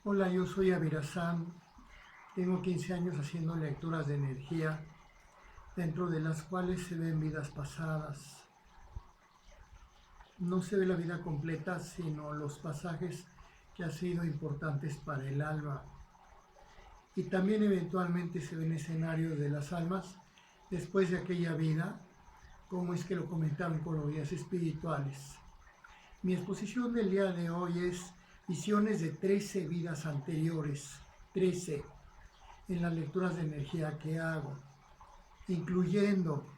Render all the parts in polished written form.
Hola, yo soy Avirazán, tengo 15 años haciendo lecturas de energía, dentro de las cuales se ven vidas pasadas. No se ve la vida completa, sino los pasajes que han sido importantes para el alma. Y también eventualmente se ven escenarios de las almas después de aquella vida, como es que lo comentaron con los guías espirituales. Mi exposición del día de hoy es visiones de 13 vidas anteriores, 13, en las lecturas de energía que hago, incluyendo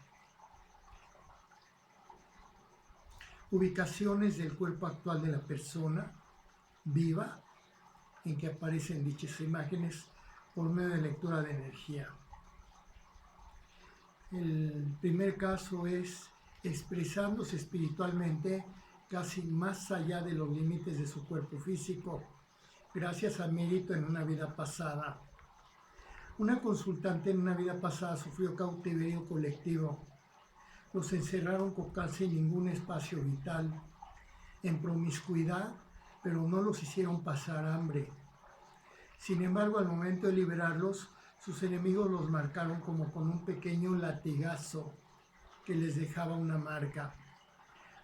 ubicaciones del cuerpo actual de la persona viva en que aparecen dichas imágenes por medio de lectura de energía. El primer caso es expresándose espiritualmente casi más allá de los límites de su cuerpo físico, gracias a mérito en una vida pasada. Una consultante en una vida pasada sufrió cautiverio colectivo. Los encerraron con casi ningún espacio vital, en promiscuidad, pero no los hicieron pasar hambre. Sin embargo, al momento de liberarlos, sus enemigos los marcaron como con un pequeño latigazo que les dejaba una marca.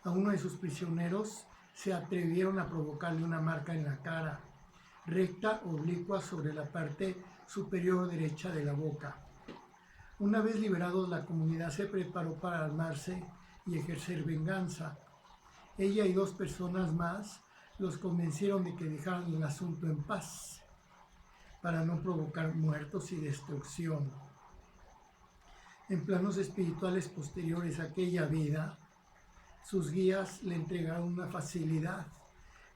A uno de sus prisioneros se atrevieron a provocarle una marca en la cara, recta, oblicua sobre la parte superior derecha de la boca. Una vez liberados, la comunidad se preparó para armarse y ejercer venganza. Ella y 2 personas más los convencieron de que dejaran el asunto en paz, para no provocar muertos y destrucción. En planos espirituales posteriores a aquella vida, sus guías le entregaron una facilidad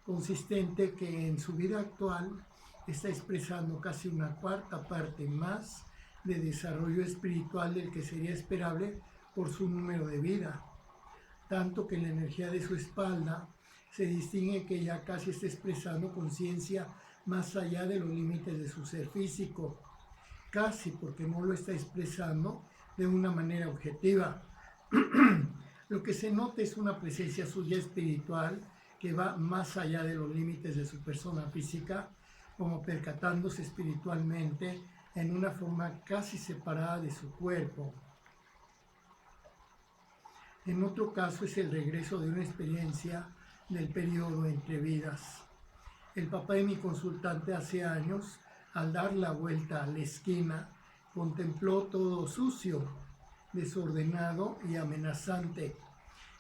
consistente que en su vida actual está expresando casi una cuarta parte más de desarrollo espiritual del que sería esperable por su número de vida, tanto que en la energía de su espalda se distingue que ella casi está expresando conciencia más allá de los límites de su ser físico, casi porque no lo está expresando de una manera objetiva. Lo que se nota es una presencia suya espiritual que va más allá de los límites de su persona física, como percatándose espiritualmente en una forma casi separada de su cuerpo. En otro caso es el regreso de una experiencia del periodo entre vidas. El papá de mi consultante hace años, al dar la vuelta a la esquina, contempló todo sucio, desordenado y amenazante,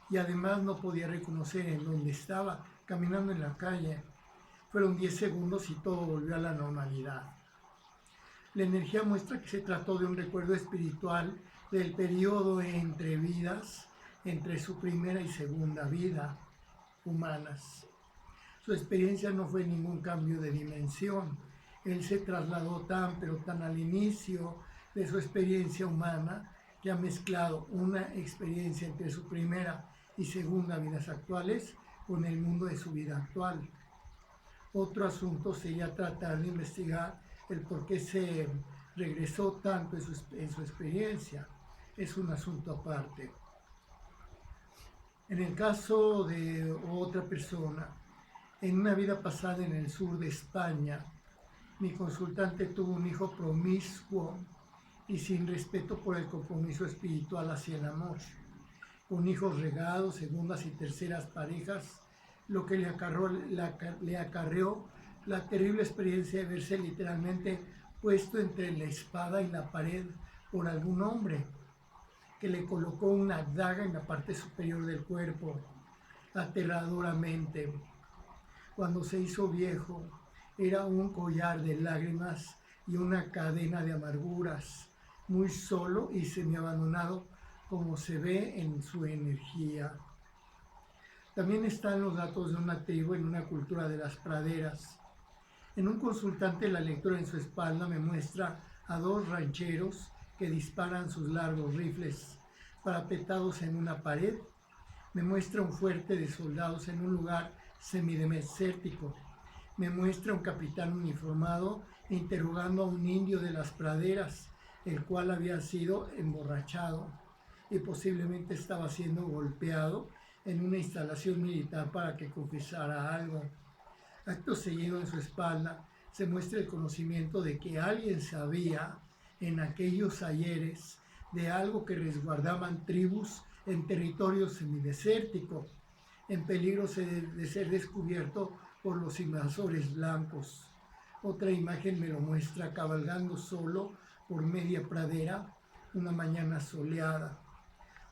y además no podía reconocer en dónde estaba, caminando en la calle. Fueron 10 segundos y todo volvió a la normalidad. La energía muestra que se trató de un recuerdo espiritual del periodo entre vidas, entre su primera y segunda vida humanas. Su experiencia no fue ningún cambio de dimensión. Él se trasladó pero tan al inicio de su experiencia humana que ha mezclado una experiencia entre su primera y segunda vidas actuales con el mundo de su vida actual. Otro asunto sería tratar de investigar el por qué se regresó tanto en su experiencia. Es un asunto aparte. En el caso de otra persona, en una vida pasada en el sur de España, mi consultante tuvo un hijo promiscuo y sin respeto por el compromiso espiritual hacia el amor, con hijos regados, segundas y terceras parejas, lo que le acarreó la terrible experiencia de verse literalmente puesto entre la espada y la pared por algún hombre, que le colocó una daga en la parte superior del cuerpo, aterradoramente. Cuando se hizo viejo, era un collar de lágrimas y una cadena de amarguras, muy solo y semiabandonado, como se ve en su energía. También están los datos de una tribu en una cultura de las praderas. En un consultante, la lectura en su espalda me muestra a 2 rancheros que disparan sus largos rifles parapetados en una pared. Me muestra un fuerte de soldados en un lugar semidesértico. Me muestra un capitán uniformado interrogando a un indio de las praderas, el cual había sido emborrachado y posiblemente estaba siendo golpeado en una instalación militar para que confesara algo. Acto seguido, en su espalda se muestra el conocimiento de que alguien sabía en aquellos ayeres de algo que resguardaban tribus en territorio semidesértico, en peligro de ser descubierto por los invasores blancos. Otra imagen me lo muestra cabalgando solo por media pradera una mañana soleada.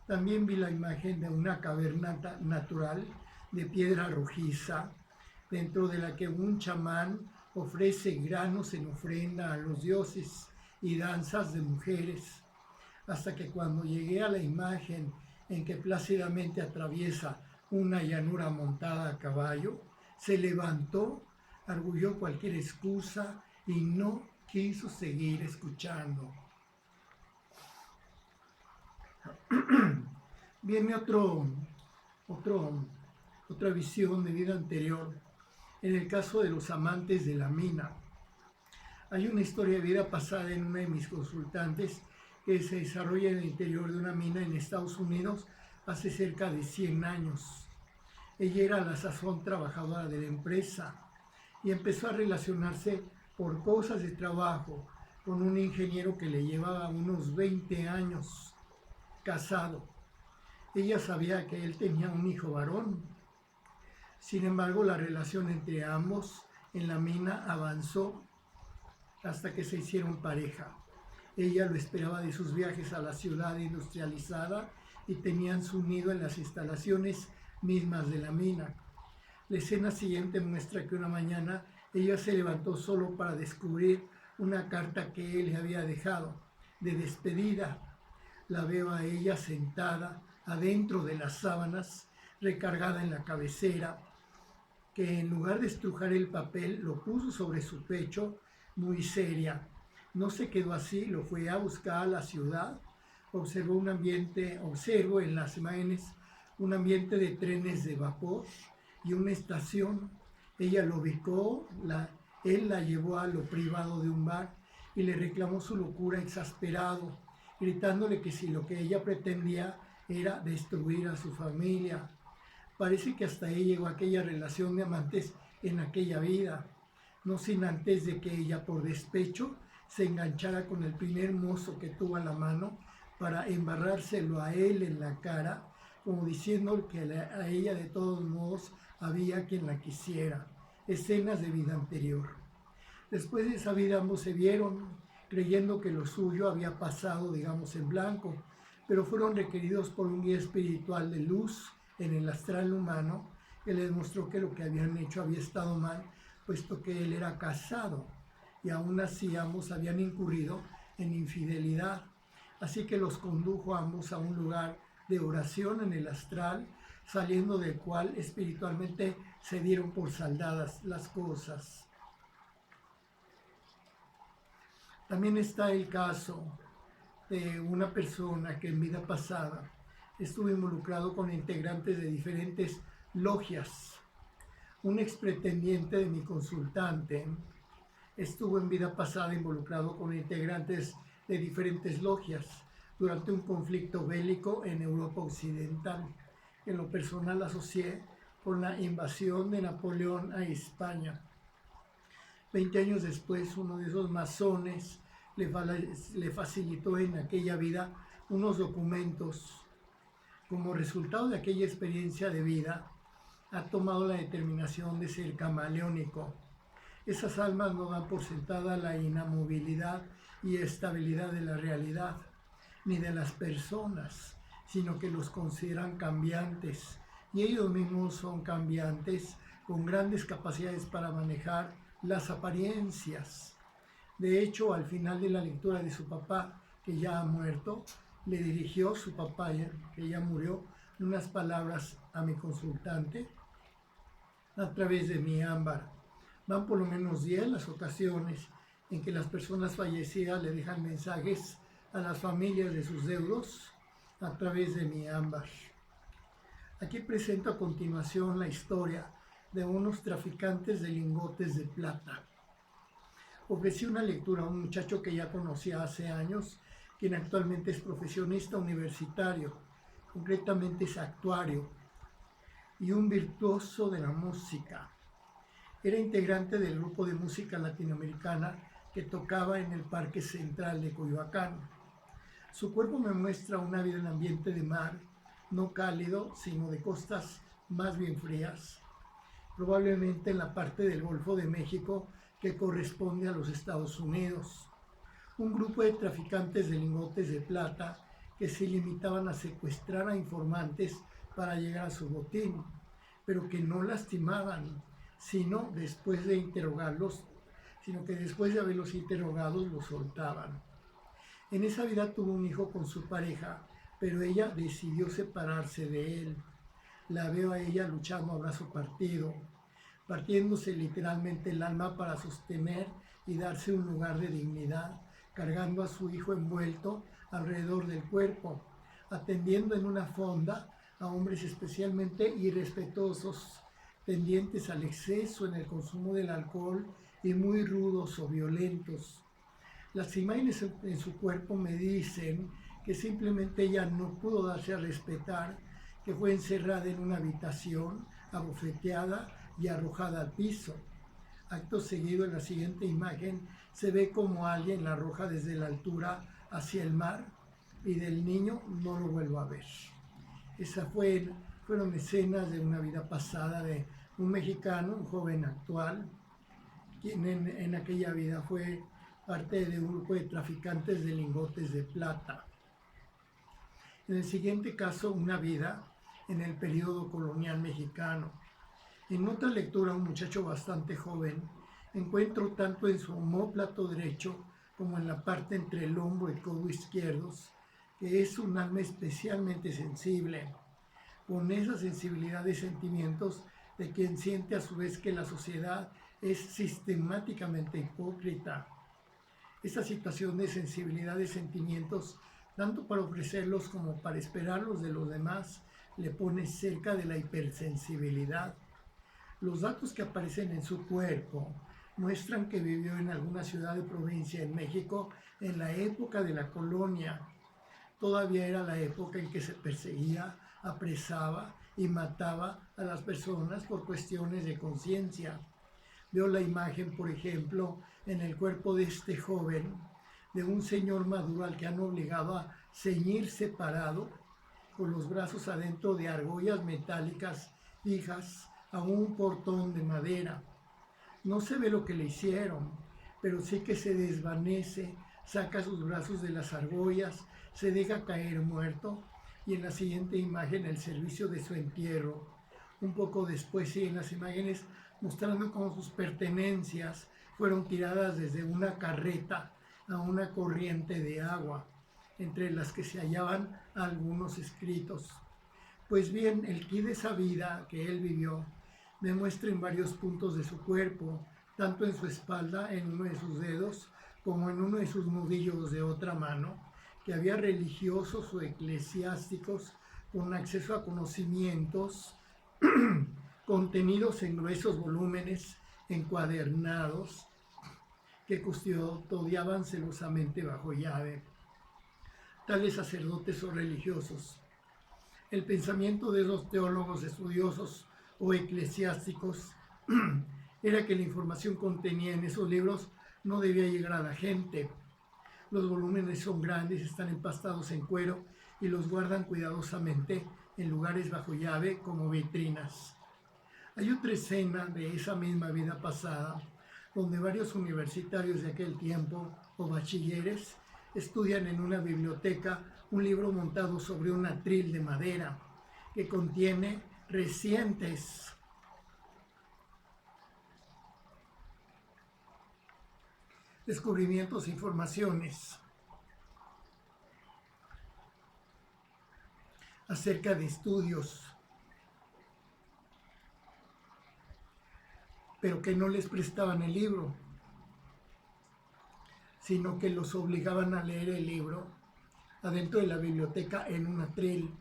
También vi la imagen de una caverna natural de piedra rojiza, dentro de la que un chamán ofrece granos en ofrenda a los dioses y danzas de mujeres, hasta que cuando llegué a la imagen en que plácidamente atraviesa una llanura montada a caballo, se levantó, arguyó cualquier excusa y no quiso seguir escuchando. Viene otra visión de vida anterior, en el caso de los amantes de la mina. Hay una historia de vida pasada en una de mis consultantes que se desarrolla en el interior de una mina en Estados Unidos hace cerca de 100 años. Ella era a la sazón trabajadora de la empresa y empezó a relacionarse por cosas de trabajo con un ingeniero que le llevaba unos 20 años casado. Ella sabía que él tenía un hijo varón. Sin embargo, la relación entre ambos en la mina avanzó hasta que se hicieron pareja. Ella lo esperaba de sus viajes a la ciudad industrializada y tenían su nido en las instalaciones mismas de la mina. La escena siguiente muestra que una mañana ella se levantó solo para descubrir una carta que él le había dejado de despedida. La veo a ella sentada adentro de las sábanas, recargada en la cabecera, que en lugar de estrujar el papel lo puso sobre su pecho, muy seria. No se quedó así, lo fue a buscar a la ciudad. Observo en las imágenes un ambiente de trenes de vapor y una estación. Ella lo ubicó, él la llevó a lo privado de un bar y le reclamó su locura exasperado, gritándole que si lo que ella pretendía era destruir a su familia. Parece que hasta ahí llegó aquella relación de amantes en aquella vida, no sin antes de que ella por despecho se enganchara con el primer mozo que tuvo a la mano para embarrárselo a él en la cara, como diciendo que a ella de todos modos había quien la quisiera. Escenas de vida anterior. Después de esa vida ambos se vieron, creyendo que lo suyo había pasado, digamos, en blanco, pero fueron requeridos por un guía espiritual de luz en el astral humano, que les mostró que lo que habían hecho había estado mal, puesto que él era casado, y aún así ambos habían incurrido en infidelidad. Así que los condujo a ambos a un lugar de oración en el astral, saliendo del cual espiritualmente se dieron por saldadas las cosas. También está el caso de una persona que en vida pasada estuvo involucrado con integrantes de diferentes logias. Un ex pretendiente de mi consultante estuvo en vida pasada involucrado con integrantes de diferentes logias durante un conflicto bélico en Europa Occidental. En lo personal asocié con la invasión de Napoleón a España. 20 años después, uno de esos masones le facilitó en aquella vida unos documentos. Como resultado de aquella experiencia de vida, ha tomado la determinación de ser camaleónico. Esas almas no dan por sentada la inamovilidad y estabilidad de la realidad, ni de las personas, sino que los consideran cambiantes, y ellos mismos son cambiantes con grandes capacidades para manejar las apariencias. De hecho, al final de la lectura de su papá, que ya ha muerto, le dirigió su papá, que ya murió, unas palabras a mi consultante a través de mi ámbar. Van por lo menos 10 las ocasiones en que las personas fallecidas le dejan mensajes a las familias de sus deudos a través de mi ámbar. Aquí presento a continuación la historia de unos traficantes de lingotes de plata. Ofrecí una lectura a un muchacho que ya conocía hace años, quien actualmente es profesionista universitario, concretamente es actuario y un virtuoso de la música. Era integrante del grupo de música latinoamericana que tocaba en el Parque Central de Coyoacán. Su cuerpo me muestra una vida en ambiente de mar, no cálido, sino de costas más bien frías, probablemente en la parte del Golfo de México que corresponde a los Estados Unidos. Un grupo de traficantes de lingotes de plata que se limitaban a secuestrar a informantes para llegar a su botín, pero que no lastimaban, sino después de interrogarlos, sino que después de haberlos interrogado los soltaban. En esa vida tuvo un hijo con su pareja, pero ella decidió separarse de él. La veo a ella luchando a brazo partido, partiéndose literalmente el alma para sostener y darse un lugar de dignidad, cargando a su hijo envuelto alrededor del cuerpo, atendiendo en una fonda a hombres especialmente irrespetuosos, tendientes al exceso en el consumo del alcohol y muy rudos o violentos. Las imágenes en su cuerpo me dicen que simplemente ella no pudo darse a respetar, que fue encerrada en una habitación, abofeteada y arrojada al piso. Acto seguido, en la siguiente imagen, se ve como alguien la arroja desde la altura hacia el mar y del niño no lo vuelvo a ver. Esas fueron escenas de una vida pasada de un mexicano, un joven actual, quien en aquella vida fue parte de un grupo de traficantes de lingotes de plata. En el siguiente caso, una vida en el periodo colonial mexicano. En otra lectura, un muchacho bastante joven, encuentro tanto en su omóplato derecho como en la parte entre el hombro y codo izquierdos, que es un alma especialmente sensible, con esa sensibilidad de sentimientos de quien siente a su vez que la sociedad es sistemáticamente hipócrita. Esta situación de sensibilidad de sentimientos, tanto para ofrecerlos como para esperarlos de los demás, le pone cerca de la hipersensibilidad. Los datos que aparecen en su cuerpo muestran que vivió en alguna ciudad de provincia en México en la época de la colonia. Todavía era la época en que se perseguía, apresaba y mataba a las personas por cuestiones de conciencia. Veo la imagen, por ejemplo, en el cuerpo de este joven, de un señor maduro al que han obligado a ceñirse parado, con los brazos adentro de argollas metálicas fijas a un portón de madera. No se ve lo que le hicieron, pero sí que se desvanece, saca sus brazos de las argollas, se deja caer muerto, y en la siguiente imagen el servicio de su entierro. Un poco después siguen las imágenes mostrando cómo sus pertenencias fueron tiradas desde una carreta a una corriente de agua, entre las que se hallaban algunos escritos. Pues bien, el quid de esa vida que él vivió me muestra en varios puntos de su cuerpo, tanto en su espalda, en uno de sus dedos, como en uno de sus nudillos de otra mano, que había religiosos o eclesiásticos con acceso a conocimientos contenidos en gruesos volúmenes encuadernados que custodiaban celosamente bajo llave. Tales sacerdotes o religiosos. El pensamiento de los teólogos estudiosos o eclesiásticos era que la información contenida en esos libros no debía llegar a la gente. Los volúmenes son grandes, están empastados en cuero y los guardan cuidadosamente en lugares bajo llave como vitrinas. Hay otra escena de esa misma vida pasada donde varios universitarios de aquel tiempo o bachilleres estudian en una biblioteca un libro montado sobre un atril de madera que contiene recientes descubrimientos e informaciones acerca de estudios, pero que no les prestaban el libro, sino que los obligaban a leer el libro adentro de la biblioteca en un atril.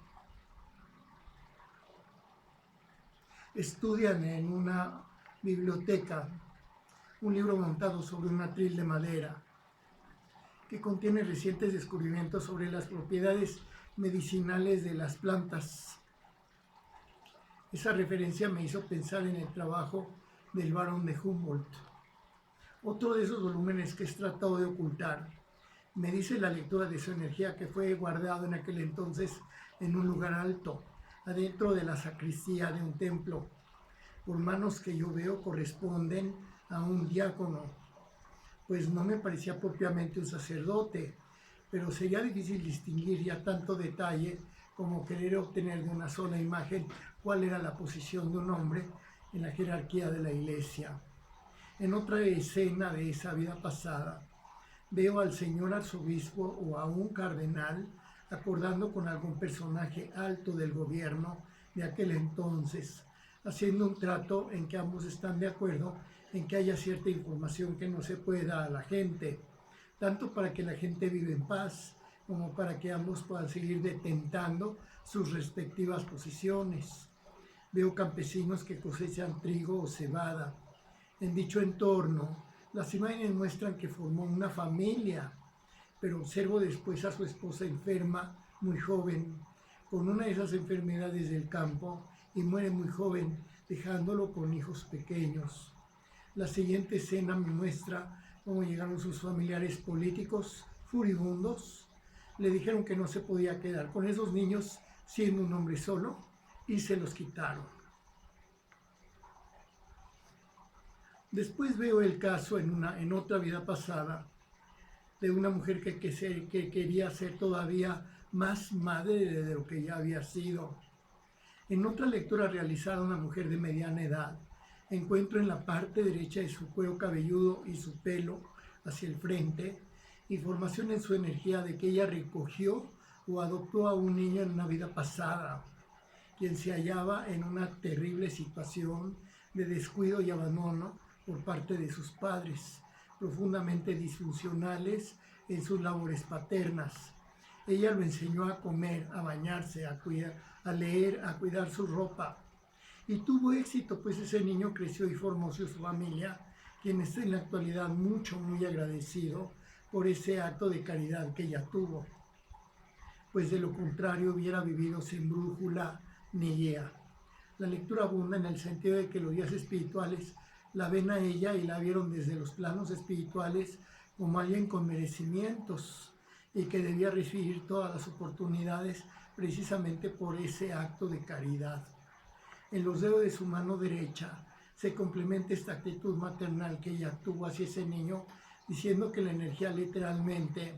Estudian en una biblioteca un libro montado sobre un atril de madera que contiene recientes descubrimientos sobre las propiedades medicinales de las plantas. Esa referencia me hizo pensar en el trabajo del Barón de Humboldt. Otro de esos volúmenes que he tratado de ocultar. Me dice la lectura de su energía que fue guardado en aquel entonces en un lugar alto, adentro de la sacristía de un templo. Por manos que yo veo corresponden a un diácono, pues no me parecía propiamente un sacerdote, pero sería difícil distinguir ya tanto detalle como querer obtener de una sola imagen cuál era la posición de un hombre en la jerarquía de la iglesia. En otra escena de esa vida pasada, veo al señor arzobispo o a un cardenal acordando con algún personaje alto del gobierno de aquel entonces, haciendo un trato en que ambos están de acuerdo en que haya cierta información que no se puede dar a la gente, tanto para que la gente viva en paz, como para que ambos puedan seguir detentando sus respectivas posiciones. Veo campesinos que cosechan trigo o cebada. En dicho entorno, las imágenes muestran que formó una familia, pero observo después a su esposa enferma, muy joven, con una de esas enfermedades del campo, y muere muy joven, dejándolo con hijos pequeños. La siguiente escena me muestra cómo llegaron sus familiares políticos furibundos. Le dijeron que no se podía quedar con esos niños siendo un hombre solo y se los quitaron. Después veo el caso en otra vida pasada de una mujer que quería ser todavía más madre de lo que ya había sido. En otra lectura realizada, una mujer de mediana edad, encuentro en la parte derecha de su cuero cabelludo y su pelo hacia el frente información en su energía de que ella recogió o adoptó a un niño en una vida pasada, quien se hallaba en una terrible situación de descuido y abandono por parte de sus padres, profundamente disfuncionales en sus labores paternas. Ella lo enseñó a comer, a bañarse, a leer, a cuidar su ropa. Y tuvo éxito, pues ese niño creció y formó su familia, quien está en la actualidad muy agradecido por ese acto de caridad que ella tuvo. Pues de lo contrario hubiera vivido sin brújula ni guía. La lectura abunda en el sentido de que los guías espirituales la ven a ella y la vieron desde los planos espirituales como alguien con merecimientos y que debía recibir todas las oportunidades precisamente por ese acto de caridad. En los dedos de su mano derecha se complementa esta actitud maternal que ella tuvo hacia ese niño, diciendo que la energía literalmente,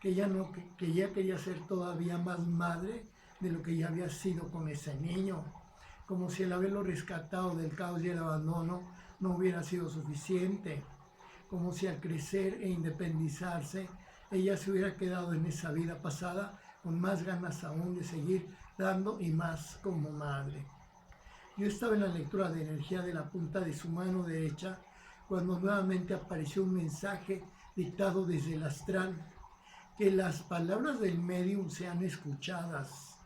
que ella quería ser todavía más madre de lo que ya había sido con ese niño, como si el haberlo rescatado del caos y el abandono no hubiera sido suficiente, como si al crecer e independizarse ella se hubiera quedado en esa vida pasada con más ganas aún de seguir dando y más como madre. Yo estaba en la lectura de energía de la punta de su mano derecha cuando nuevamente apareció un mensaje dictado desde el astral: que las palabras del médium sean escuchadas.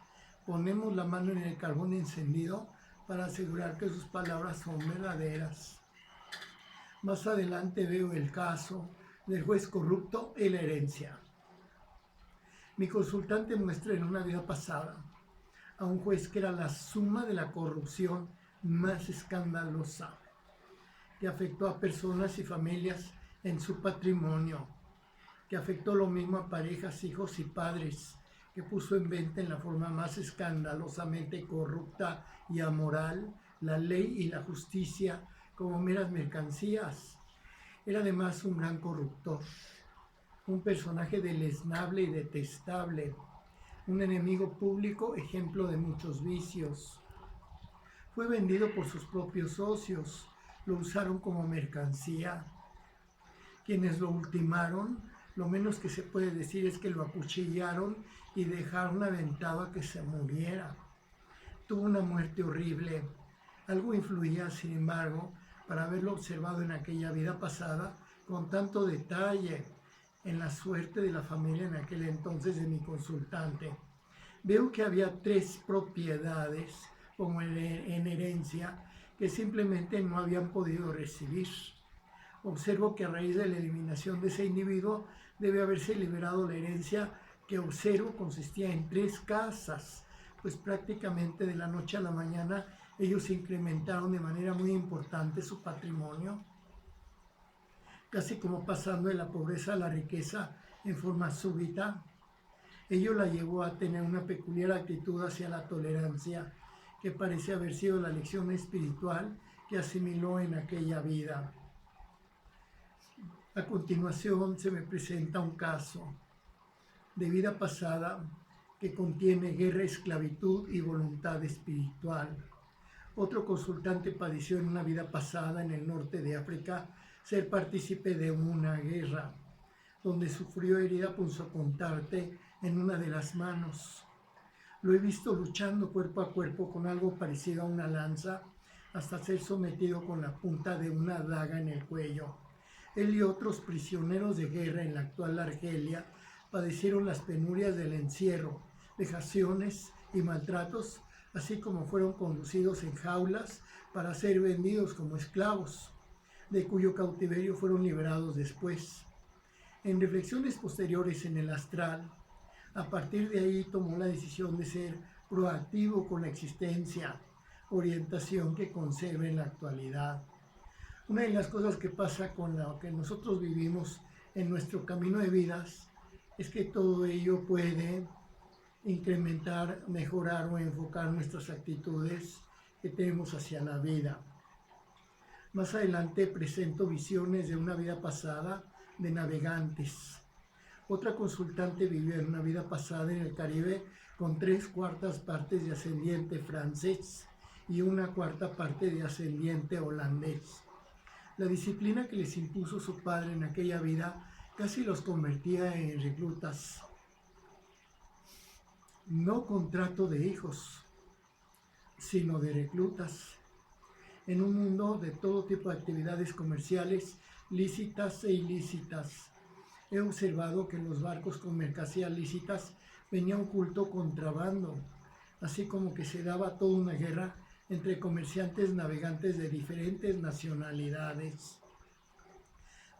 Ponemos la mano en el carbón encendido para asegurar que sus palabras son verdaderas. Más adelante veo el caso del juez corrupto y la herencia. Mi consultante muestra en una vida pasada a un juez que era la suma de la corrupción más escandalosa, que afectó a personas y familias en su patrimonio, que afectó lo mismo a parejas, hijos y padres, que puso en venta en la forma más escandalosamente corrupta y amoral la ley y la justicia como meras mercancías. Era además un gran corruptor, un personaje deleznable y detestable, un enemigo público, ejemplo de muchos vicios. Fue vendido por sus propios socios, lo usaron como mercancía. Quienes lo ultimaron, lo menos que se puede decir es que lo acuchillaron y dejaron aventado a que se muriera. Tuvo una muerte horrible. Algo influía, sin embargo, para haberlo observado en aquella vida pasada con tanto detalle en la suerte de la familia en aquel entonces de mi consultante. Veo que había 3 propiedades como en herencia que simplemente no habían podido recibir. Observo que a raíz de la eliminación de ese individuo debe haberse liberado la herencia que observo consistía en 3 casas, pues prácticamente de la noche a la mañana Ellos incrementaron de manera muy importante su patrimonio, casi como pasando de la pobreza a la riqueza en forma súbita. Ello la llevó a tener una peculiar actitud hacia la tolerancia, que parece haber sido la lección espiritual que asimiló en aquella vida. A continuación se me presenta un caso de vida pasada que contiene guerra, esclavitud y voluntad espiritual. Otro consultante padeció en una vida pasada en el norte de África ser partícipe de una guerra, donde sufrió herida punzocortante en una de las manos. Lo he visto luchando cuerpo a cuerpo con algo parecido a una lanza, hasta ser sometido con la punta de una daga en el cuello. Él y otros prisioneros de guerra en la actual Argelia padecieron las penurias del encierro, vejaciones y maltratos, así como fueron conducidos en jaulas para ser vendidos como esclavos, de cuyo cautiverio fueron liberados después. En reflexiones posteriores en el astral, a partir de ahí tomó la decisión de ser proactivo con la existencia, orientación que conserva en la actualidad. Una de las cosas que pasa con lo que nosotros vivimos en nuestro camino de vidas es que todo ello puede incrementar, mejorar o enfocar nuestras actitudes que tenemos hacia la vida. Más adelante presento visiones de una vida pasada de navegantes. Otra consultante vivió en una vida pasada en el Caribe con 3/4 partes de ascendiente francés y 1/4 parte de ascendiente holandés. La disciplina que les impuso su padre en aquella vida casi los convertía en reclutas. No contrato de hijos, sino de reclutas, en un mundo de todo tipo de actividades comerciales, lícitas e ilícitas. He observado que en los barcos con mercancías lícitas venía oculto contrabando, así como que se daba toda una guerra entre comerciantes navegantes de diferentes nacionalidades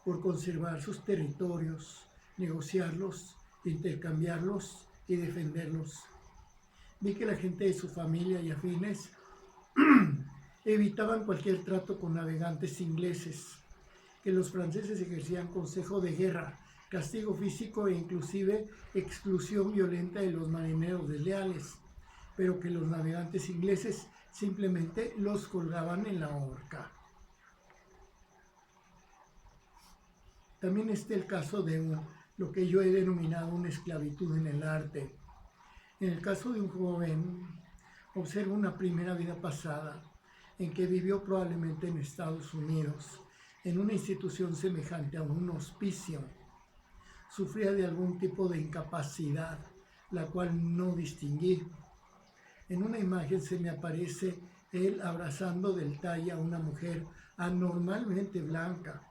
por conservar sus territorios, negociarlos, intercambiarlos y defenderlos. Vi que la gente de su familia y afines evitaban cualquier trato con navegantes ingleses, que los franceses ejercían consejo de guerra, castigo físico e inclusive exclusión violenta de los marineros desleales, pero que los navegantes ingleses simplemente los colgaban en la horca. También está el caso de lo que yo he denominado una esclavitud en el arte. En el caso de un joven, observo una primera vida pasada en que vivió probablemente en Estados Unidos, en una institución semejante a un hospicio. Sufría de algún tipo de incapacidad, la cual no distinguí. En una imagen se me aparece él abrazando del talle a una mujer anormalmente blanca,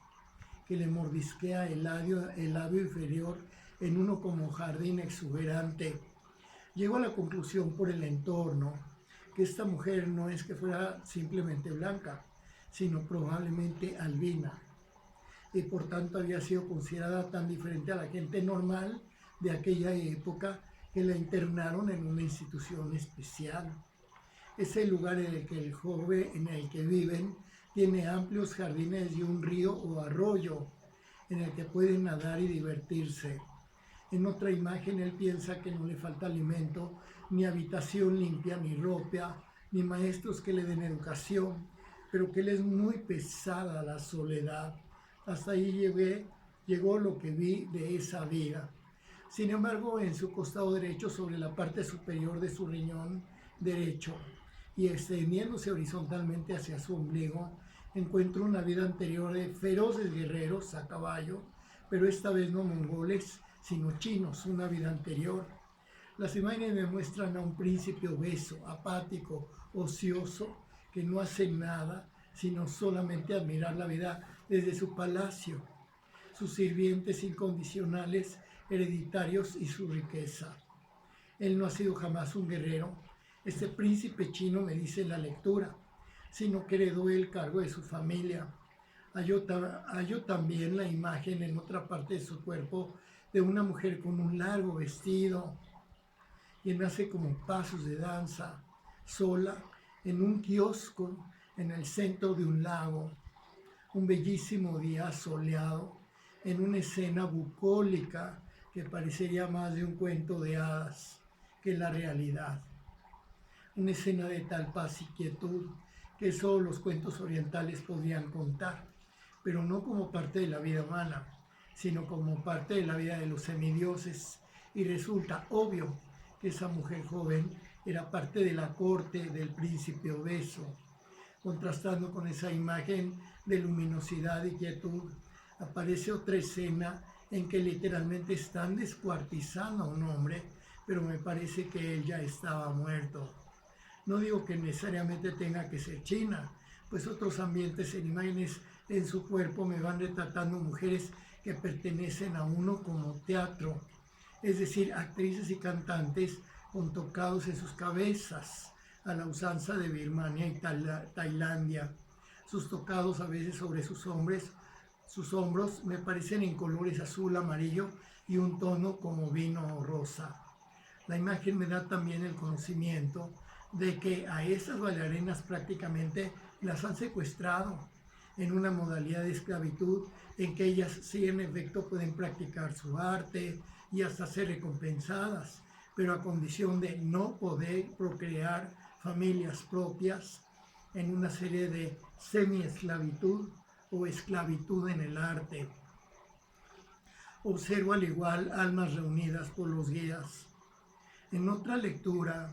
que le mordisquea el labio inferior en uno como jardín exuberante. Llego a la conclusión por el entorno que esta mujer no es que fuera simplemente blanca, sino probablemente albina, y por tanto había sido considerada tan diferente a la gente normal de aquella época que la internaron en una institución especial. Es el lugar en el que el joven en el que viven tiene amplios jardines y un río o arroyo en el que pueden nadar y divertirse. En otra imagen él piensa que no le falta alimento, ni habitación limpia, ni ropa, ni maestros que le den educación, pero que le es muy pesada la soledad. Hasta ahí llegó lo que vi de esa vida. Sin embargo, en su costado derecho, sobre la parte superior de su riñón derecho y extendiéndose horizontalmente hacia su ombligo, encuentro una vida anterior de feroces guerreros a caballo, pero esta vez no mongoles, sino chinos, una vida anterior. Las imágenes me muestran a un príncipe obeso, apático, ocioso, que no hace nada, sino solamente admirar la vida desde su palacio, sus sirvientes incondicionales, hereditarios y su riqueza. Él no ha sido jamás un guerrero. Este príncipe chino me dice en la lectura, sino que heredó el cargo de su familia. Hallo también la imagen en otra parte de su cuerpo de una mujer con un largo vestido, quien hace como pasos de danza, sola, en un kiosco en el centro de un lago, un bellísimo día soleado, en una escena bucólica que parecería más de un cuento de hadas que la realidad. Una escena de tal paz y quietud que solo los cuentos orientales podrían contar, pero no como parte de la vida humana, sino como parte de la vida de los semidioses, y resulta obvio que esa mujer joven era parte de la corte del príncipe obeso. Contrastando con esa imagen de luminosidad y quietud, aparece otra escena en que literalmente están descuartizando a un hombre, pero me parece que él ya estaba muerto. No digo que necesariamente tenga que ser China, pues otros ambientes en imágenes en su cuerpo me van retratando mujeres que pertenecen a uno como teatro, es decir, actrices y cantantes con tocados en sus cabezas, a la usanza de Birmania y Tailandia. Sus tocados a veces sobre sus hombros me parecen en colores azul, amarillo y un tono como vino o rosa. La imagen me da también el conocimiento de que a esas bailarinas prácticamente las han secuestrado en una modalidad de esclavitud en que ellas sí en efecto pueden practicar su arte y hasta ser recompensadas, pero a condición de no poder procrear familias propias en una serie de semi-esclavitud o esclavitud en el arte. Observo al igual almas reunidas por los guías. En otra lectura,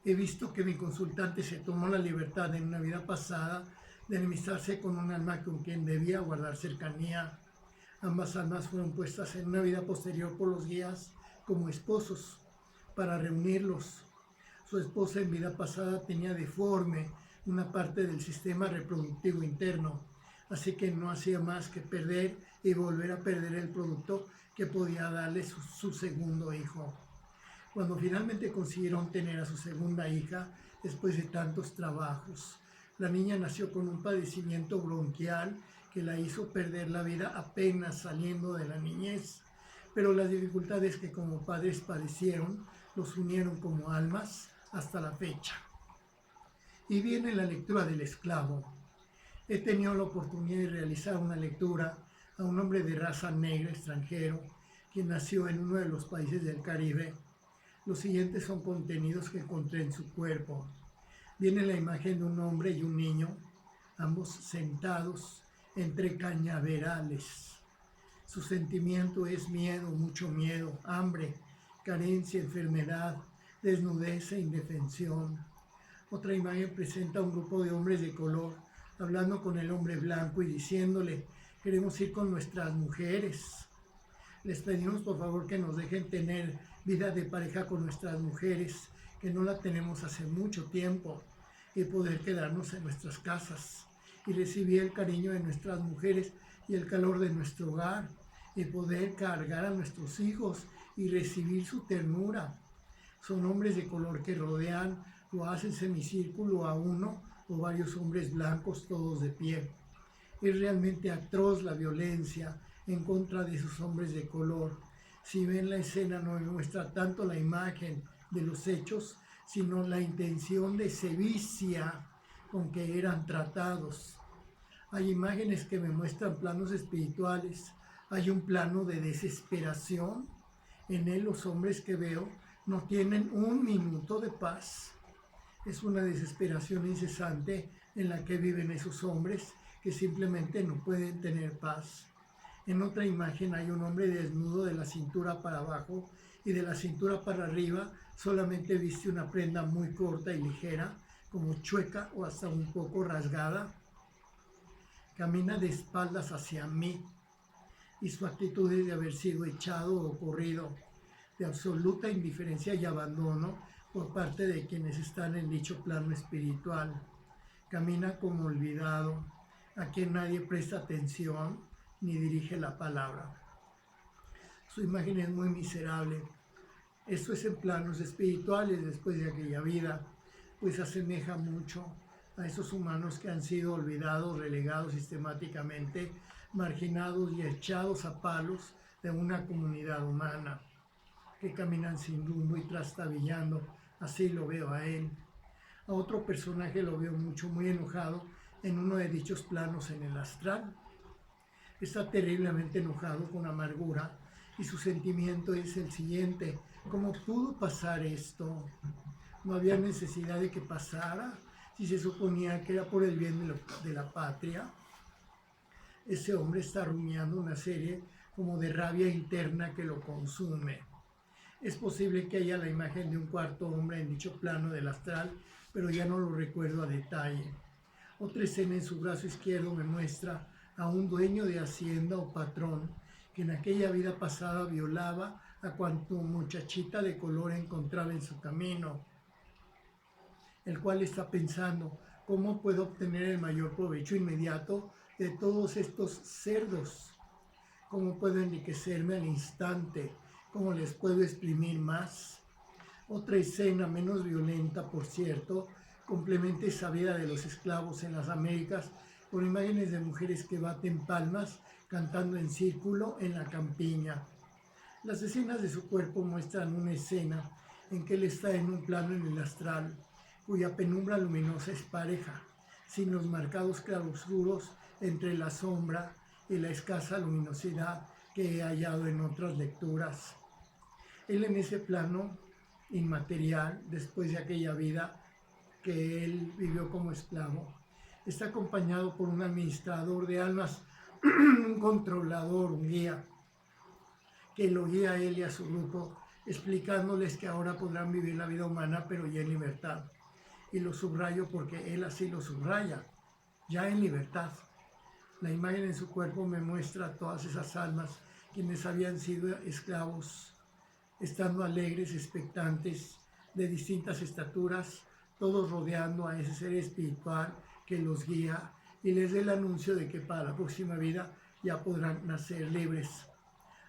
he visto que mi consultante se tomó la libertad en una vida pasada de enemistarse con un alma con quien debía guardar cercanía. Ambas almas fueron puestas en una vida posterior por los guías como esposos para reunirlos. Su esposa en vida pasada tenía deforme una parte del sistema reproductivo interno, así que no hacía más que perder y volver a perder el producto que podía darle su segundo hijo. Cuando finalmente consiguieron tener a su segunda hija, después de tantos trabajos, la niña nació con un padecimiento bronquial que la hizo perder la vida apenas saliendo de la niñez, pero las dificultades que como padres padecieron los unieron como almas hasta la fecha. Y viene la lectura del esclavo. He tenido la oportunidad de realizar una lectura a un hombre de raza negra extranjero que nació en uno de los países del Caribe. Los siguientes son contenidos que encontré en su cuerpo. Viene la imagen de un hombre y un niño, ambos sentados entre cañaverales. Su sentimiento es miedo, mucho miedo, hambre, carencia, enfermedad, desnudez e indefensión. Otra imagen presenta a un grupo de hombres de color hablando con el hombre blanco y diciéndole: queremos ir con nuestras mujeres. Les pedimos por favor que nos dejen tener vida de pareja con nuestras mujeres, que no la tenemos hace mucho tiempo, y poder quedarnos en nuestras casas y recibir el cariño de nuestras mujeres y el calor de nuestro hogar, y poder cargar a nuestros hijos y recibir su ternura. Son hombres de color que rodean o hacen semicírculo a uno o varios hombres blancos todos de pie. Es realmente atroz la violencia en contra de esos hombres de color. Si ven la escena, no me muestra tanto la imagen de los hechos, sino la intención de sevicia con que eran tratados. Hay imágenes que me muestran planos espirituales. Hay un plano de desesperación. En él los hombres que veo no tienen un minuto de paz. Es una desesperación incesante en la que viven esos hombres que simplemente no pueden tener paz. En otra imagen hay un hombre desnudo de la cintura para abajo y de la cintura para arriba solamente viste una prenda muy corta y ligera, como chueca o hasta un poco rasgada. Camina de espaldas hacia mí y su actitud es de haber sido echado o corrido, de absoluta indiferencia y abandono por parte de quienes están en dicho plano espiritual. Camina como olvidado, a quien nadie presta atención ni dirige la palabra. Su imagen es muy miserable. Esto es en planos espirituales después de aquella vida, pues asemeja mucho a esos humanos que han sido olvidados, relegados sistemáticamente, marginados y echados a palos de una comunidad humana, que caminan sin rumbo y trastabillando. Así lo veo a él. A otro personaje lo veo muy enojado en uno de dichos planos en el astral. Está terriblemente enojado con amargura y su sentimiento es el siguiente: ¿cómo pudo pasar esto? No había necesidad de que pasara si se suponía que era por el bien de la patria. Ese hombre está rumiando una serie como de rabia interna que lo consume. Es posible que haya la imagen de un cuarto hombre en dicho plano del astral, pero ya no lo recuerdo a detalle. Otra escena en su brazo izquierdo me muestra a un dueño de hacienda o patrón que en aquella vida pasada violaba a cuanto muchachita de color encontraba en su camino, el cual está pensando: ¿cómo puedo obtener el mayor provecho inmediato de todos estos cerdos? ¿Cómo puedo enriquecerme al instante? ¿Cómo les puedo exprimir más? Otra escena menos violenta, por cierto, complementa esa vida de los esclavos en las Américas con imágenes de mujeres que baten palmas cantando en círculo en la campiña. Las escenas de su cuerpo muestran una escena en que él está en un plano en el astral, cuya penumbra luminosa es pareja, sin los marcados claroscuros entre la sombra y la escasa luminosidad que he hallado en otras lecturas. Él en ese plano inmaterial, después de aquella vida que él vivió como esclavo, está acompañado por un administrador de almas, un controlador, un guía, que lo guía a él y a su grupo, explicándoles que ahora podrán vivir la vida humana, pero ya en libertad. Y lo subrayo porque él así lo subraya, ya en libertad. La imagen en su cuerpo me muestra a todas esas almas quienes habían sido esclavos, estando alegres, expectantes, de distintas estaturas, todos rodeando a ese ser espiritual que los guía y les da el anuncio de que para la próxima vida ya podrán nacer libres.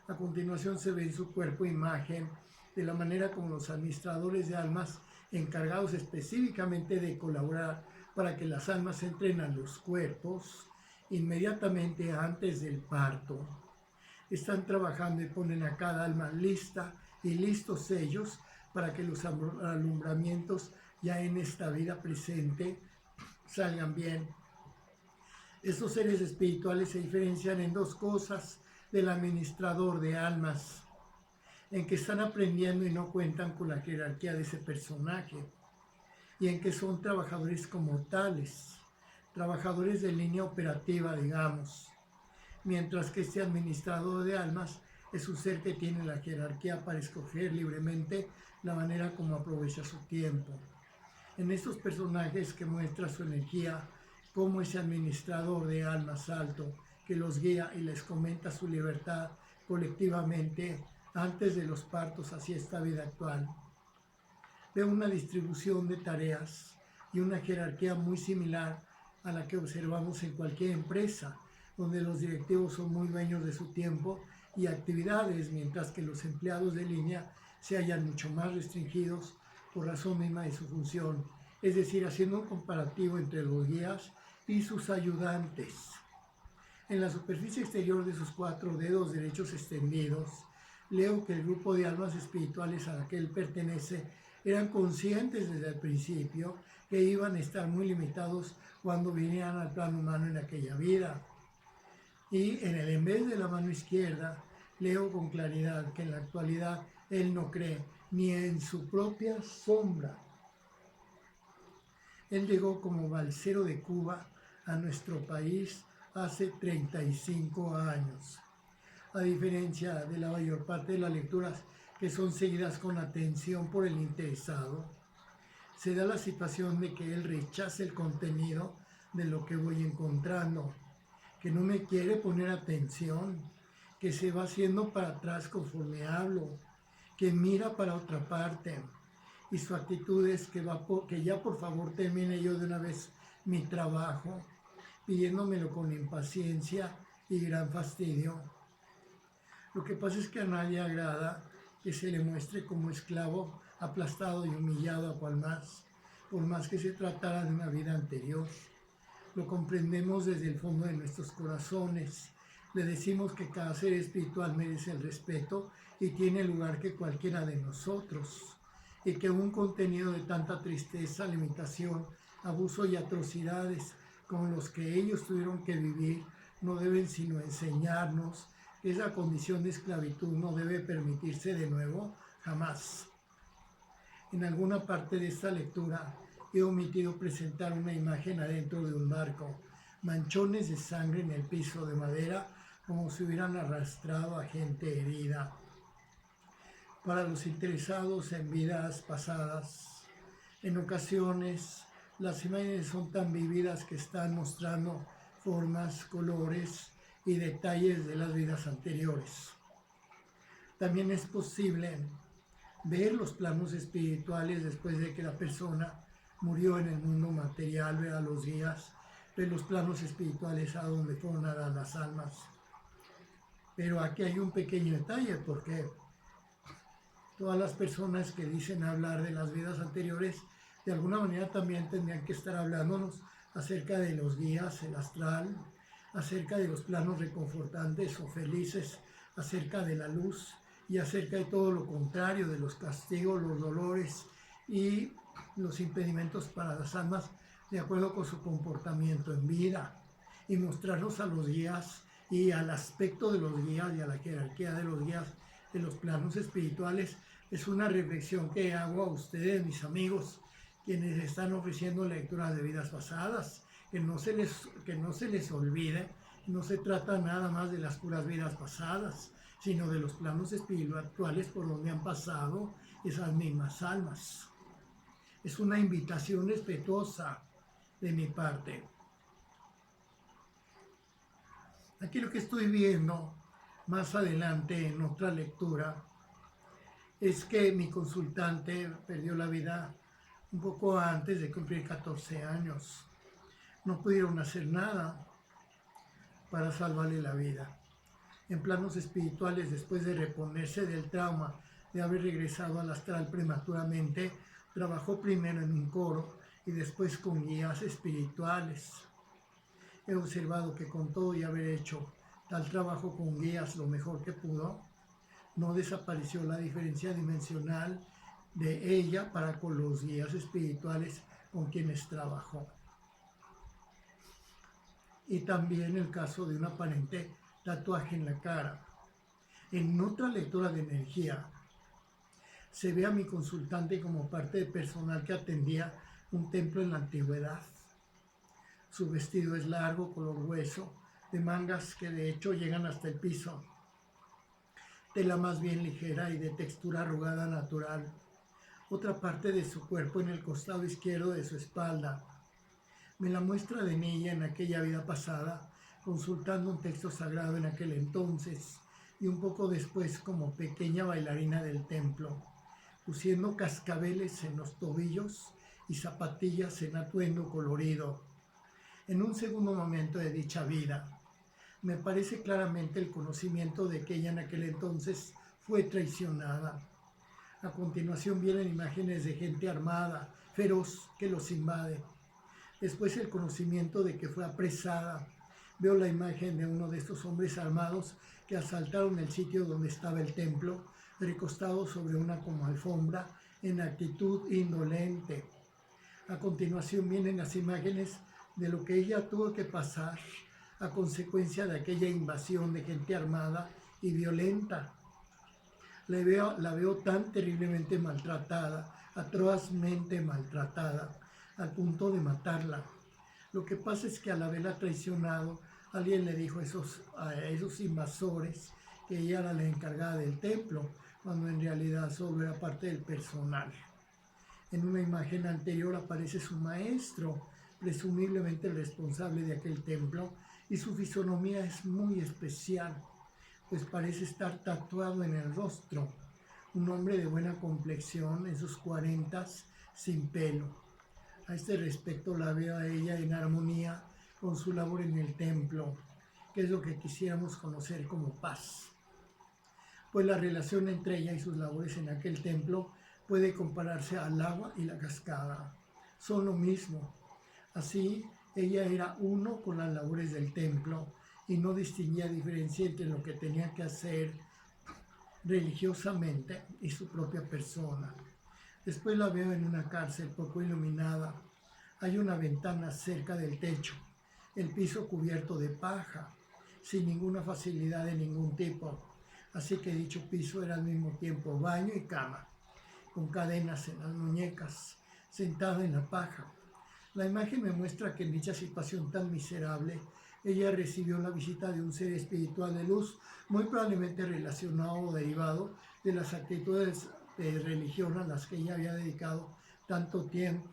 A continuación se ve en su cuerpo imagen de la manera como los administradores de almas, encargados específicamente de colaborar para que las almas entren a los cuerpos inmediatamente antes del parto, están trabajando y ponen a cada alma lista y listos ellos para que los alumbramientos ya en esta vida presente salgan bien. Estos seres espirituales se diferencian en dos cosas del administrador de almas: en que están aprendiendo y no cuentan con la jerarquía de ese personaje, y en que son trabajadores como tales, trabajadores de línea operativa, digamos, mientras que este administrador de almas es un ser que tiene la jerarquía para escoger libremente la manera como aprovecha su tiempo. En estos personajes que muestra su energía, como ese administrador de almas alto que los guía y les comenta su libertad colectivamente antes de los partos hacia esta vida actual. Veo una distribución de tareas y una jerarquía muy similar a la que observamos en cualquier empresa, donde los directivos son muy dueños de su tiempo y actividades, mientras que los empleados de línea se hallan mucho más restringidos por razón misma de su función, es decir, haciendo un comparativo entre los guías y sus ayudantes. En la superficie exterior de sus 4 dedos derechos extendidos, leo que el grupo de almas espirituales a la que él pertenece eran conscientes desde el principio que iban a estar muy limitados cuando vinieran al plano humano en aquella vida. Y en el en vez de la mano izquierda, leo con claridad que en la actualidad él no cree ni en su propia sombra. Él llegó como balsero de Cuba a nuestro país hace 35 años. A diferencia de la mayor parte de las lecturas que son seguidas con atención por el interesado, se da la situación de que él rechaza el contenido de lo que voy encontrando, que no me quiere poner atención, que se va haciendo para atrás conforme hablo, que mira para otra parte, y su actitud es que ya por favor termine yo de una vez mi trabajo, pidiéndomelo con impaciencia y gran fastidio. Lo que pasa es que a nadie agrada que se le muestre como esclavo, aplastado y humillado a cual más, por más que se tratara de una vida anterior. Lo comprendemos desde el fondo de nuestros corazones. Le decimos que cada ser espiritual merece el respeto y tiene el lugar que cualquiera de nosotros. y que un contenido de tanta tristeza, limitación, abuso y atrocidades como los que ellos tuvieron que vivir no deben sino enseñarnos que esa condición de esclavitud no debe permitirse de nuevo jamás. En alguna parte de esta lectura he omitido presentar una imagen adentro de un barco, manchones de sangre en el piso de madera como si hubieran arrastrado a gente herida. Para los interesados en vidas pasadas, en ocasiones las imágenes son tan vívidas que están mostrando formas, colores y detalles de las vidas anteriores. También es posible ver los planos espirituales después de que la persona murió en el mundo material, ver a los guías, ver los planos espirituales a donde fueron a dar las almas. Pero aquí hay un pequeño detalle, porque todas las personas que dicen hablar de las vidas anteriores, de alguna manera también tendrían que estar hablándonos acerca de los guías, el astral, acerca de los planos reconfortantes o felices, acerca de la luz y acerca de todo lo contrario, de los castigos, los dolores y los impedimentos para las almas de acuerdo con su comportamiento en vida, y mostrarnos a los guías y al aspecto de los guías y a la jerarquía de los guías de los planos espirituales. Es una reflexión que hago a ustedes, mis amigos, quienes están ofreciendo lecturas de vidas pasadas, que no se les olvide. No se trata nada más de las puras vidas pasadas, sino de los planos espirituales por donde han pasado esas mismas almas. Es una invitación respetuosa de mi parte. Aquí lo que estoy viendo más adelante en otra lectura es que mi consultante perdió la vida un poco antes de cumplir 14 años. No pudieron hacer nada para salvarle la vida. En planos espirituales, después de reponerse del trauma de haber regresado al astral prematuramente, trabajó primero en un coro y después con guías espirituales. He observado que con todo y haber hecho tal trabajo con guías lo mejor que pudo, no desapareció la diferencia dimensional de ella para con los guías espirituales con quienes trabajó. Y también el caso de un aparente tatuaje en la cara. En otra lectura de energía, se ve a mi consultante como parte del personal que atendía un templo en la antigüedad. Su vestido es largo, color hueso, de mangas que de hecho llegan hasta el piso, tela más bien ligera y de textura arrugada natural. Otra parte de su cuerpo en el costado izquierdo de su espalda. Me la muestra de niña en aquella vida pasada, consultando un texto sagrado en aquel entonces, y un poco después como pequeña bailarina del templo, luciendo cascabeles en los tobillos y zapatillas en atuendo colorido. En un segundo momento de dicha vida, me parece claramente el conocimiento de que ella en aquel entonces fue traicionada. A continuación vienen imágenes de gente armada, feroz, que los invade. Después el conocimiento de que fue apresada. Veo la imagen de uno de estos hombres armados que asaltaron el sitio donde estaba el templo, recostado sobre una como alfombra, en actitud indolente. A continuación vienen las imágenes de lo que ella tuvo que pasar a consecuencia de aquella invasión de gente armada y violenta. La veo tan terriblemente maltratada, atrozmente maltratada, al punto de matarla. Lo que pasa es que al haberla traicionado, alguien le dijo a esos invasores que ella era la encargada del templo, cuando en realidad solo era parte del personal. En una imagen anterior aparece su maestro, presumiblemente el responsable de aquel templo, y su fisonomía es muy especial, pues parece estar tatuado en el rostro. Un hombre de buena complexión, en sus 40s, sin pelo. A este respecto la veo a ella en armonía con su labor en el templo, que es lo que quisiéramos conocer como paz. Pues la relación entre ella y sus labores en aquel templo puede compararse al agua y la cascada. Son lo mismo. Así, ella era uno con las labores del templo y no distinguía diferencia entre lo que tenía que hacer religiosamente y su propia persona. Después la veo en una cárcel poco iluminada. Hay una ventana cerca del techo, el piso cubierto de paja, sin ninguna facilidad de ningún tipo. Así que dicho piso era al mismo tiempo baño y cama, con cadenas en las muñecas, sentada en la paja. La imagen me muestra que en dicha situación tan miserable, ella recibió la visita de un ser espiritual de luz, muy probablemente relacionado o derivado de las actitudes de religión a las que ella había dedicado tanto tiempo.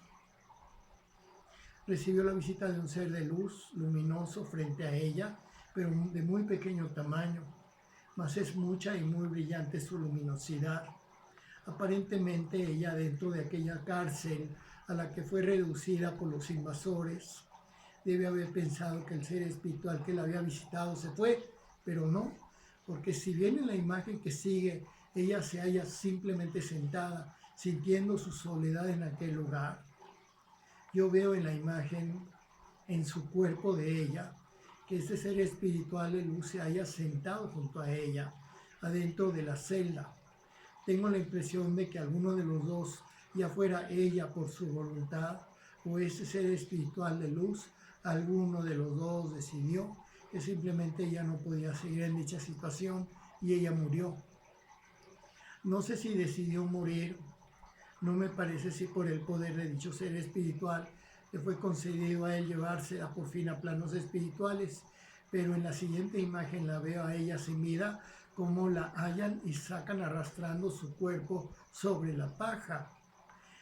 Recibió la visita de un ser de luz luminoso frente a ella, pero de muy pequeño tamaño, mas es mucha y muy brillante su luminosidad. Aparentemente ella, dentro de aquella cárcel a la que fue reducida por los invasores, debe haber pensado que el ser espiritual que la había visitado se fue, pero no, porque si bien en la imagen que sigue ella se halla simplemente sentada, sintiendo su soledad en aquel lugar, yo veo en la imagen, en su cuerpo de ella, que este ser espiritual de luz se haya sentado junto a ella, adentro de la celda. Tengo la impresión de que alguno de los dos, ya fuera ella por su voluntad o ese ser espiritual de luz, alguno de los dos decidió que simplemente ella no podía seguir en dicha situación y ella murió. No sé si decidió morir, no me parece si por el poder de dicho ser espiritual le fue concedido a él llevársela por fin a planos espirituales, pero en la siguiente imagen la veo a ella sin vida, como la hallan y sacan arrastrando su cuerpo sobre la paja.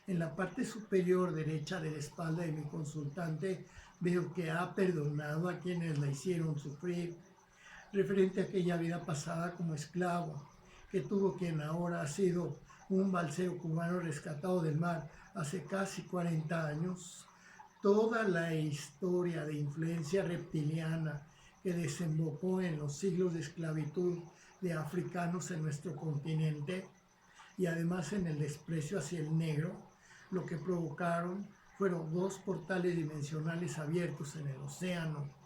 En la parte superior derecha de la espalda de mi consultante veo que ha perdonado a quienes la hicieron sufrir, referente a aquella vida pasada como esclavo, que tuvo quien ahora ha sido un balsero cubano rescatado del mar hace casi 40 años. Toda la historia de influencia reptiliana que desembocó en los siglos de esclavitud de africanos en nuestro continente y además en el desprecio hacia el negro, lo que provocaron fueron dos portales dimensionales abiertos en el océano,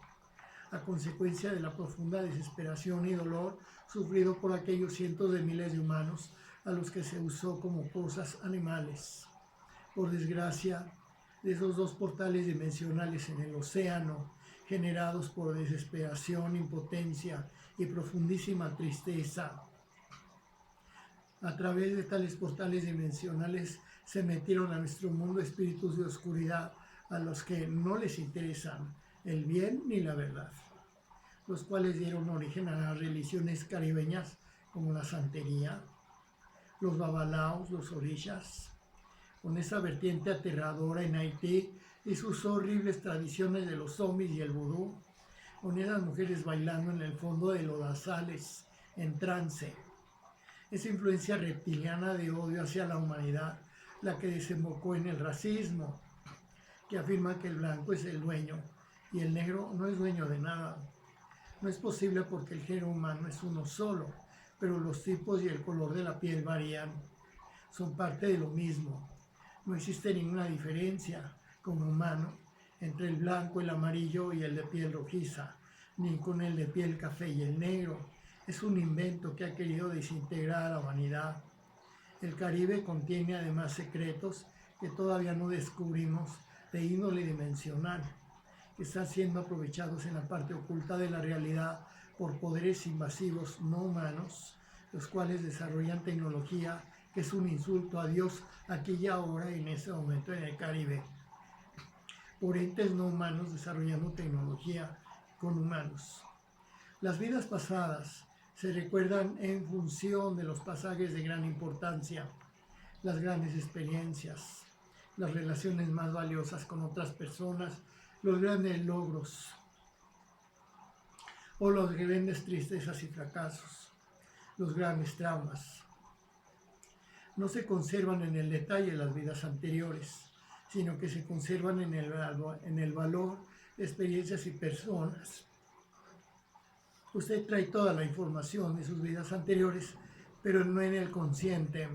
a consecuencia de la profunda desesperación y dolor sufrido por aquellos cientos de miles de humanos a los que se usó como cosas animales. Por desgracia, de esos dos portales dimensionales en el océano, generados por desesperación, impotencia y profundísima tristeza, a través de tales portales dimensionales se metieron a nuestro mundo espíritus de oscuridad a los que no les interesan el bien ni la verdad, los cuales dieron origen a las religiones caribeñas como la santería, los babalaos, los orishas, con esa vertiente aterradora en Haití y sus horribles tradiciones de los zombies y el vudú, con esas mujeres bailando en el fondo de lodazales en trance. Esa influencia reptiliana de odio hacia la humanidad, la que desembocó en el racismo, que afirma que el blanco es el dueño y el negro no es dueño de nada. No es posible porque el género humano es uno solo, pero los tipos y el color de la piel varían. Son parte de lo mismo. No existe ninguna diferencia como humano entre el blanco, el amarillo y el de piel rojiza, ni con el de piel café y el negro. Es un invento que ha querido desintegrar a la humanidad. El Caribe contiene además secretos que todavía no descubrimos de índole dimensional, que están siendo aprovechados en la parte oculta de la realidad por poderes invasivos no humanos, los cuales desarrollan tecnología que es un insulto a Dios aquí y ahora en ese momento en el Caribe, por entes no humanos desarrollando tecnología con humanos. Las vidas pasadas se recuerdan en función de los pasajes de gran importancia, las grandes experiencias, las relaciones más valiosas con otras personas, los grandes logros o las grandes tristezas y fracasos, los grandes traumas. No se conservan en el detalle las vidas anteriores, sino que se conservan en el valor de experiencias y personas. Usted trae toda la información de sus vidas anteriores, pero no en el consciente.